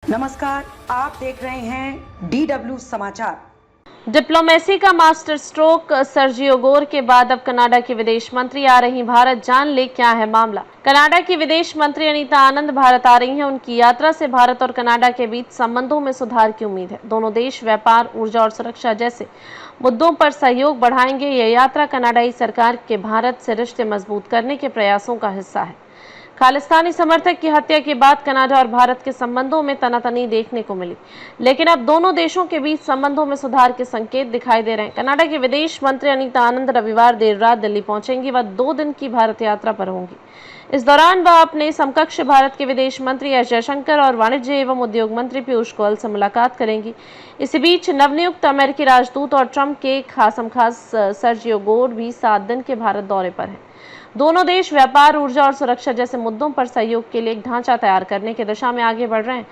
नमस्कार, आप देख रहे हैं DW समाचार। डिप्लोमेसी का मास्टर स्ट्रोक सर्जियो गोर के बाद अब कनाडा की विदेश मंत्री आ रही भारत। जान ले क्या है मामला। कनाडा की विदेश मंत्री अनीता आनंद भारत आ रही हैं। उनकी यात्रा से भारत और कनाडा के बीच संबंधों में सुधार की उम्मीद है। दोनों देश व्यापार, ऊर्जा और सुरक्षा जैसे मुद्दों पर सहयोग बढ़ाएंगे। यह यात्रा कनाडाई सरकार के भारत से रिश्ते मजबूत करने के प्रयासों का हिस्सा है। खालिस्तानी समर्थक की हत्या के बाद कनाडा और भारत के संबंधों में तनातनी देखने को मिली, लेकिन अब दोनों देशों के बीच संबंधों में सुधार के संकेत दिखाई दे रहे हैं। कनाडा की विदेश मंत्री अनीता आनंद रविवार देर रात दिल्ली पहुंचेंगी। वह 2 दिन की भारत यात्रा पर होंगी। इस दौरान वह अपने समकक्ष भारत के विदेश मंत्री एस जयशंकर और वाणिज्य एवं उद्योग मंत्री पीयूष गोयल से मुलाकात करेंगी। इसी बीच नवनियुक्त अमेरिकी राजदूत और ट्रंप के खासमखास सर्जियो गोर भी 7 दिन के भारत दौरे पर हैं। दोनों देश व्यापार, ऊर्जा और सुरक्षा जैसे मुद्दों पर सहयोग के लिए एक ढांचा तैयार करने की दिशा में आगे बढ़ रहे हैं।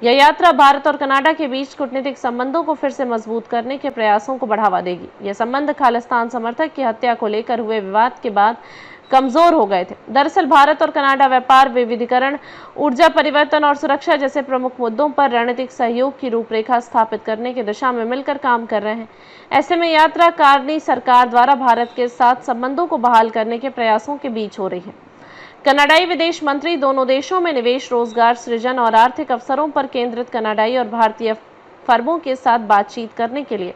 यह यात्रा भारत और कनाडा के बीच कूटनीतिक संबंधों को फिर से मजबूत करने के प्रयासों को बढ़ावा देगी। यह संबंध खालिस्तान समर्थक की हत्या को लेकर हुए विवाद के बाद कमजोर हो गए थे। दरअसल भारत और कनाडा व्यापार, विविधीकरण, ऊर्जा परिवर्तन और सुरक्षा जैसे प्रमुख मुद्दों पर रणनीतिक सहयोग की रूपरेखा स्थापित करने की दिशा में मिलकर काम कर रहे हैं। ऐसे में यात्रा कार्नी सरकार द्वारा भारत के साथ संबंधों को बहाल करने के प्रयासों के बीच हो रही है। कनाडाई विदेश मंत्री दोनों देशों में निवेश, रोजगार सृजन और आर्थिक अवसरों पर केंद्रित कनाडाई और भारतीय फर्मों के साथ बातचीत करने के लिए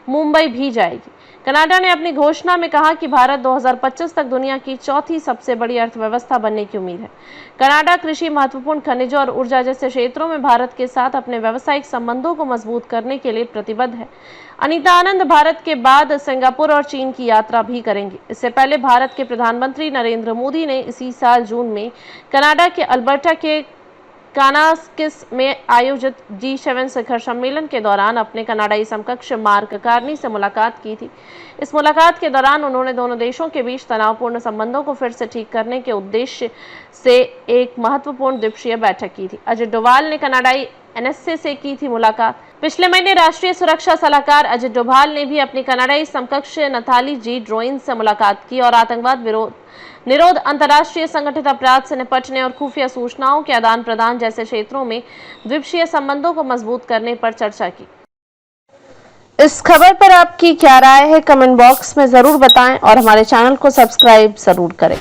मुंबई भी जाएगी। कनाडा ने अपनी घोषणा में कहा कि भारत 2025 तक दुनिया की चौथी सबसे बड़ी अर्थव्यवस्था बनने की उम्मीद है। कनाडा कृषि, महत्वपूर्ण खनिजों और ऊर्जा जैसे क्षेत्रों में भारत के साथ अपने व्यावसायिक संबंधों को मजबूत करने के लिए प्रतिबद्ध है। अनीता आनंद भारत के बाद सिंगापुर और चीन की यात्रा भी करेंगी। इससे पहले भारत के प्रधानमंत्री नरेंद्र मोदी ने इसी साल जून में कनाडा के अल्बर्टा के कानास्किस में आयोजित G7 शिखर सम्मेलन के दौरान अपने कनाडाई समकक्ष मार्क कार्नी से मुलाकात की थी। इस मुलाकात के दौरान उन्होंने दोनों देशों के बीच तनावपूर्ण संबंधों को फिर से ठीक करने के उद्देश्य से एक महत्वपूर्ण द्विपक्षीय बैठक की थी। अजित डोभाल ने कनाडाई NSA से की थी मुलाकात। पिछले महीने राष्ट्रीय सुरक्षा सलाहकार अजित डोभाल ने भी अपनी कनाडाई समकक्ष नताली जी ड्रोइन से मुलाकात की और आतंकवाद निरोध, अंतर्राष्ट्रीय संगठित अपराध से निपटने और खुफिया सूचनाओं के आदान प्रदान जैसे क्षेत्रों में द्विपक्षीय संबंधों को मजबूत करने पर चर्चा की। इस खबर पर आपकी क्या राय है, कमेंट बॉक्स में जरूर बताएं और हमारे चैनल को सब्सक्राइब जरूर करें।